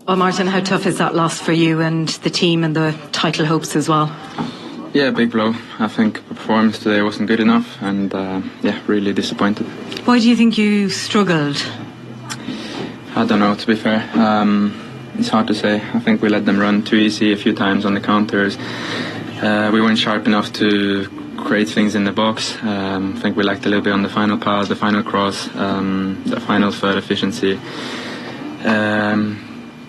Well, Martin, how tough is that loss for you and the team and the title hopes as well? Yeah, big blow. I think the performance today wasn't good enough, and really disappointed. Why do you think you struggled? I don't know, to be fair. It's hard to say. I think we let them run too easy a few times on the counters. We weren't sharp enough to create things in the box. I think we lacked a little bit on the final pass, the final cross, the final third efficiency.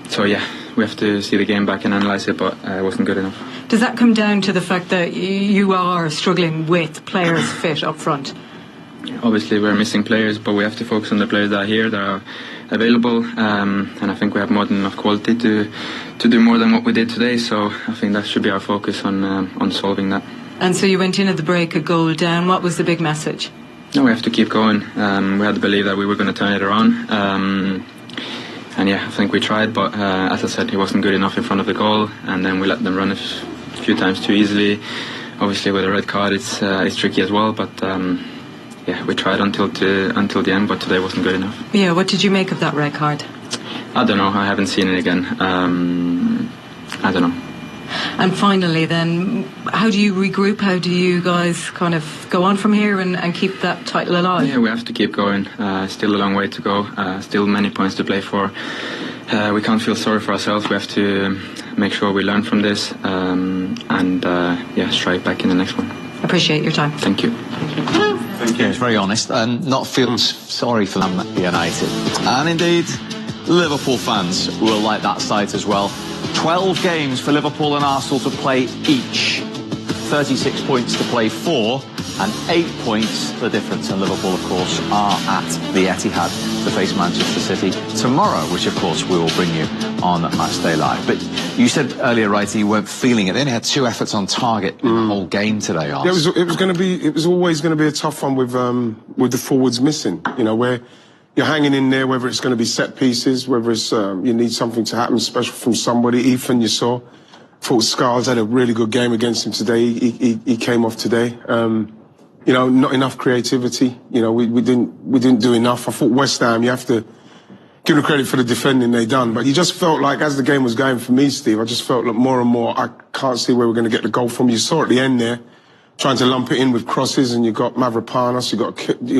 So yeah, we have to see the game back and analyse it, but it wasn't good enough. Does that come down to the fact that you are struggling with players fit up front? Obviously we're missing players, but we have to focus on the players that are here, that are available, and I think we have more than enough quality to do more than what we did today, so I think that should be our focus on solving that. And so you went in at the break a goal down. What was the big message? No, we have to keep going. We had to believe that we were going to turn it around. And yeah, I think we tried, but as I said, he wasn't good enough in front of the goal, and then we let them run a few times too easily. Obviously, with a red card, it's tricky as well. But yeah, we tried until the end, but today wasn't good enough. Yeah, what did you make of that red card? I don't know. I haven't seen it again. I don't know. And finally, then, how do you regroup? How do you guys kind of go on from here and keep that title alive? Yeah, we have to keep going. Still a long way to go. Still many points to play for. We can't feel sorry for ourselves. We have to make sure we learn from this and strike back in the next one. Appreciate your time. Thank you. Thank you. It's very honest and not feel sorry for them, United. And indeed, Liverpool fans will like that sight as well. 12 games for Liverpool and Arsenal to play each. 36 points to play for, and 8 points the difference. And Liverpool, of course, are at the Etihad to face Manchester City tomorrow, which, of course, we will bring you on Matchday Live. But you said earlier, Wright, you weren't feeling it. They only had 2 efforts on target in the whole game today, Arsenal. Yeah, it was always going to be a tough one with the forwards missing. You know, where you're hanging in there, whether it's going to be set pieces, whether it's you need something to happen special from somebody. Ethan, you saw, thought Scarles had a really good game against him today. He came off today. You know, not enough creativity. You know, we didn't do enough. I thought West Ham, you have to give them credit for the defending they done, but you just felt like as the game was going for me, Steve, I just felt like more and more I can't see where we're going to get the goal from. You saw at the end there, trying to lump it in with crosses, and you got Mavropanos, you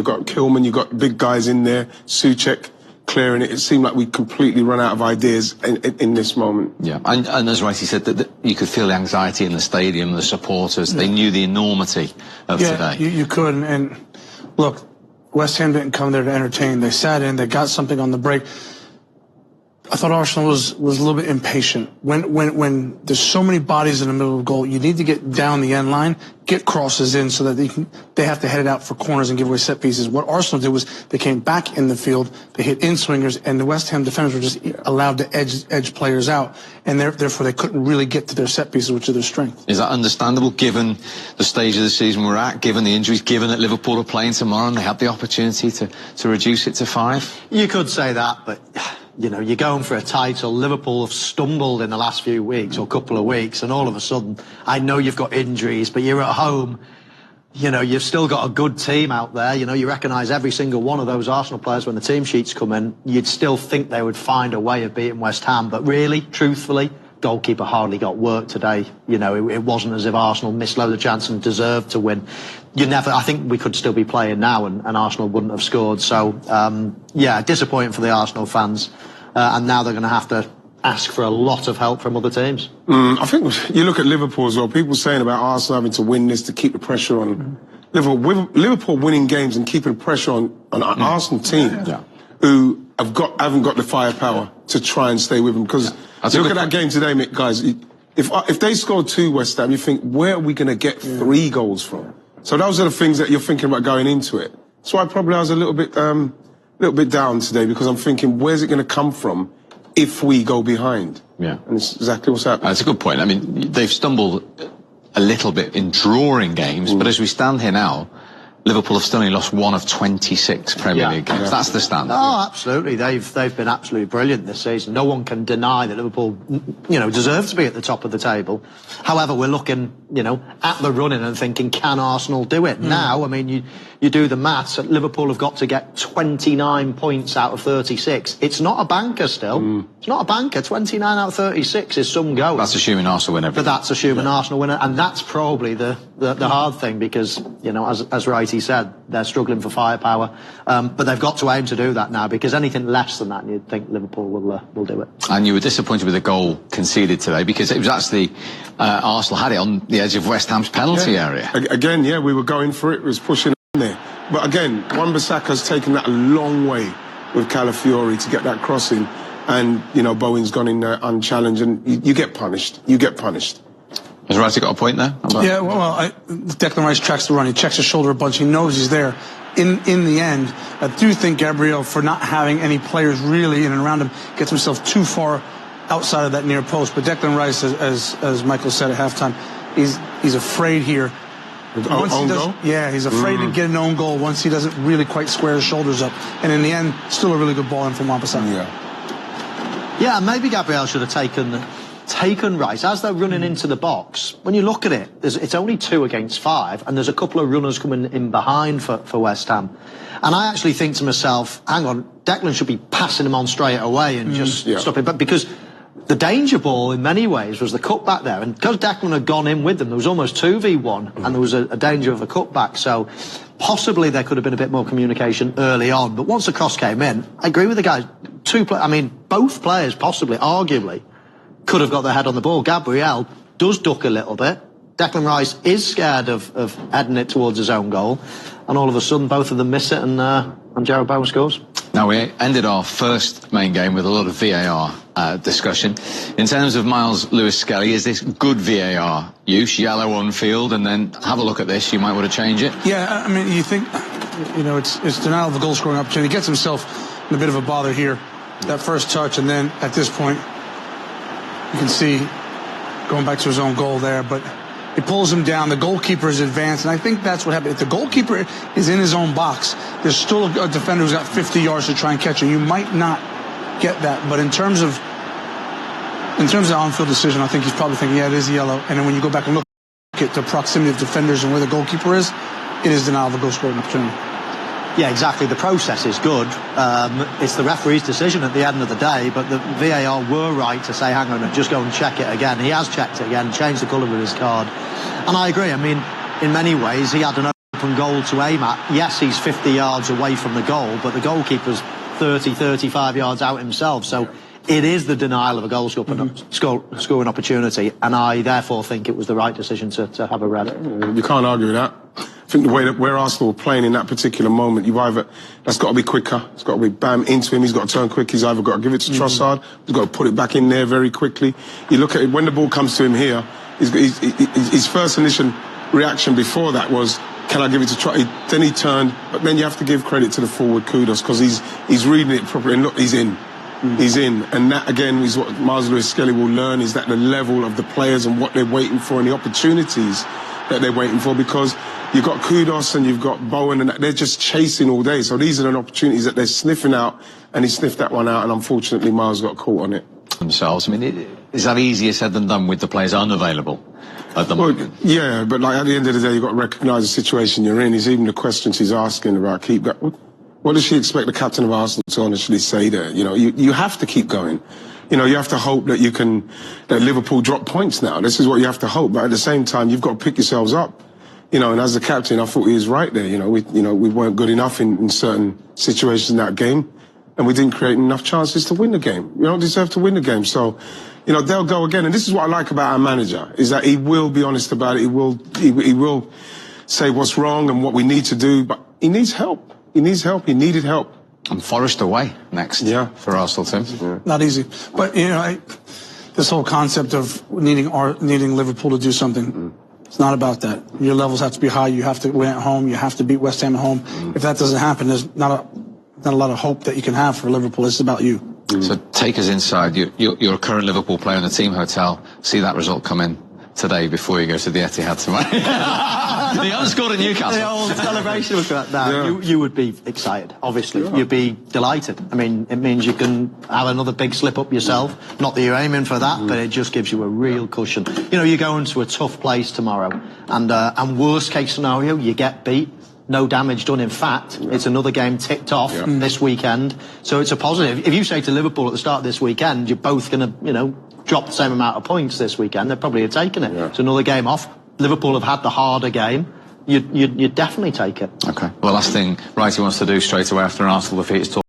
got Kilman, you got big guys in there, Souček clearing it. It seemed like we completely run out of ideas in this moment. Yeah, and as Righty said, that you could feel the anxiety in the stadium, the supporters. They knew the enormity of today. You could, and look, West Ham didn't come there to entertain. They sat in, they got something on the break. I thought Arsenal was a little bit impatient. When there's so many bodies in the middle of the goal, you need to get down the end line, get crosses in so that they have to head it out for corners and give away set pieces. What Arsenal did was they came back in the field, they hit in-swingers, and the West Ham defenders were just allowed to edge players out, and therefore they couldn't really get to their set pieces, which are their strength. Is that understandable, given the stage of the season we're at, given the injuries, given that Liverpool are playing tomorrow and they had the opportunity to reduce it to 5? You could say that, but you know, you're going for a title. Liverpool have stumbled in the last few weeks or couple of weeks, and all of a sudden, I know you've got injuries, but you're at home. You know, you've still got a good team out there. You know, you recognise every single one of those Arsenal players when the team sheets come in. You'd still think they would find a way of beating West Ham, but really, truthfully, goalkeeper hardly got work today. You know, it wasn't as if Arsenal missed loads of chances and deserved to win. I think we could still be playing now and Arsenal wouldn't have scored. So, yeah, disappointing for the Arsenal fans. And now they're going to have to ask for a lot of help from other teams. I think you look at Liverpool as well. People saying about Arsenal having to win this to keep the pressure on Liverpool winning games and keeping the pressure on an Arsenal team who haven't got the firepower to try and stay with them. Because look at that game today, guys. If they scored 2 West Ham, you think, where are we going to get 3 goals from? So those are the things that you're thinking about going into it. So I was a little bit down today, because I'm thinking, where's it going to come from if we go behind? Yeah. And it's exactly what's happening. That's a good point. I mean, they've stumbled a little bit in drawing games, but as we stand here now, Liverpool have still only lost 1 of 26 Premier League games. Yeah. That's the standard. Oh, absolutely. They've been absolutely brilliant this season. No one can deny that Liverpool, deserve to be at the top of the table. However, we're looking, at the running and thinking, can Arsenal do it? Now, I mean, you do the maths. Liverpool have got to get 29 points out of 36. It's not a banker still. It's not a banker. 29 out of 36 is some go. That's assuming Arsenal win everything. But that's assuming Arsenal win it. And that's probably the hard thing because, as Wrighty said, they're struggling for firepower. But they've got to aim to do that now because anything less than that, you'd think Liverpool will do it. And you were disappointed with the goal conceded today because it was actually Arsenal had it on the edge of West Ham's penalty area. Again, we were going for it. It was pushing in there. But again, Wan-Bissaka's taken that a long way with Calafiori to get that crossing. And, Bowen's gone in there unchallenged and you get punished. You get punished. Has Wright got a point there? Yeah, Declan Rice tracks the run. He checks his shoulder a bunch. He knows he's there. In the end, I do think Gabriel, for not having any players really in and around him, gets himself too far outside of that near post. But Declan Rice, as Michael said at halftime, he's afraid here. Own goal? Yeah, he's afraid to get an own goal once he doesn't really quite square his shoulders up. And in the end, still a really good ball in from Wan-Bissaka. Yeah, maybe Gabriel should have taken Rice as they're running into the box. When you look at it, it's only 2 against 5, and there's a couple of runners coming in behind for West Ham. And I actually think to myself, hang on, Declan should be passing him on straight away and just stopping. But because the danger ball, in many ways, was the cutback there. And because Declan had gone in with them, there was almost 2v1, and there was a danger of a cutback. So possibly there could have been a bit more communication early on. But once the cross came in, I agree with the guys. Both players, possibly, arguably, could have got their head on the ball. Gabriel does duck a little bit. Declan Rice is scared of heading it towards his own goal. And all of a sudden, both of them miss it, and Jarrod Bowen scores. Now, we ended our first main game with a lot of VAR discussion. In terms of Miles Lewis-Skelly, is this good VAR use? Yellow on field, and then have a look at this. You might want to change it. Yeah, I mean, you think, it's denial of a goal-scoring opportunity. He gets himself in a bit of a bother here. That first touch, and then at this point, you can see going back to his own goal there, but it pulls him down. The goalkeeper is advanced, and I think that's what happened. If the goalkeeper is in his own box, there's still a defender who's got 50 yards to try and catch him. You might not get that, but in terms of the on-field decision, I think he's probably thinking, it is yellow. And then when you go back and look at the proximity of defenders and where the goalkeeper is, it is denial of a goal-scoring opportunity. Yeah, exactly. The process is good. It's the referee's decision at the end of the day, but the VAR were right to say, hang on, just go and check it again. He has checked it again, changed the colour of his card. And I agree. I mean, in many ways, he had an open goal to aim at. Yes, he's 50 yards away from the goal, but the goalkeeper's 30, 35 yards out himself. So it is the denial of a goal-scoring opportunity, and I therefore think it was the right decision to have a red. You can't argue with that. I think the way that where Arsenal were playing in that particular moment, that's got to be quicker. It's got to be bam into him. He's got to turn quick. He's either got to give it to Trossard. He's got to put it back in there very quickly. You look at it when the ball comes to him here. His first initial reaction before that was, "Can I give it to Trossard?" Then he turned, but then you have to give credit to the forward, kudos, because he's reading it properly. And look, he's in. He's in, and that again is what Miles Lewis-Skelly will learn, is that the level of the players and what they're waiting for and the opportunities that they're waiting for, because you've got Kudos and you've got Bowen, and they're just chasing all day. So these are the opportunities that they're sniffing out, and he sniffed that one out, and unfortunately Miles got caught on it. Themselves. I mean, is that easier said than done with the players unavailable at the moment? Yeah, but at the end of the day, you've got to recognise the situation you're in. It's even the questions he's asking about keep going. What does she expect the captain of Arsenal to honestly say there? You have to keep going. You have to hope that that Liverpool drop points now. This is what you have to hope. But at the same time, you've got to pick yourselves up. And as the captain, I thought he was right there. We weren't good enough in certain situations in that game, and we didn't create enough chances to win the game. We don't deserve to win the game. So, they'll go again. And this is what I like about our manager, is that he will be honest about it. He will say what's wrong and what we need to do, but he needs help. He needs help. He needed help. And Forest away next for Arsenal too. Yeah. Not easy. But, this whole concept of needing Liverpool to do something, it's not about that. Your levels have to be high. You have to win at home. You have to beat West Ham at home. If that doesn't happen, there's not a lot of hope that you can have for Liverpool. It's about you. So take us inside. You're a current Liverpool player in the team hotel. See that result come in today before you go to the Etihad tomorrow. You haven't scored at Newcastle. The old celebration was that. No, you would be excited, obviously. Yeah. You'd be delighted. I mean, it means you can have another big slip up yourself. Not that you're aiming for that, but it just gives you a real cushion. You know, you're going to a tough place tomorrow, and worst case scenario, you get beat. No damage done. In fact, it's another game ticked off this weekend. So it's a positive. If you say to Liverpool at the start of this weekend, you're both going to, you know, drop the same amount of points this weekend, they're probably have taken it. Yeah. It's another game off. Liverpool have had the harder game. You'd definitely take it. Okay. Well, last thing Wrighty wants to do straight away after an Arsenal defeat is talk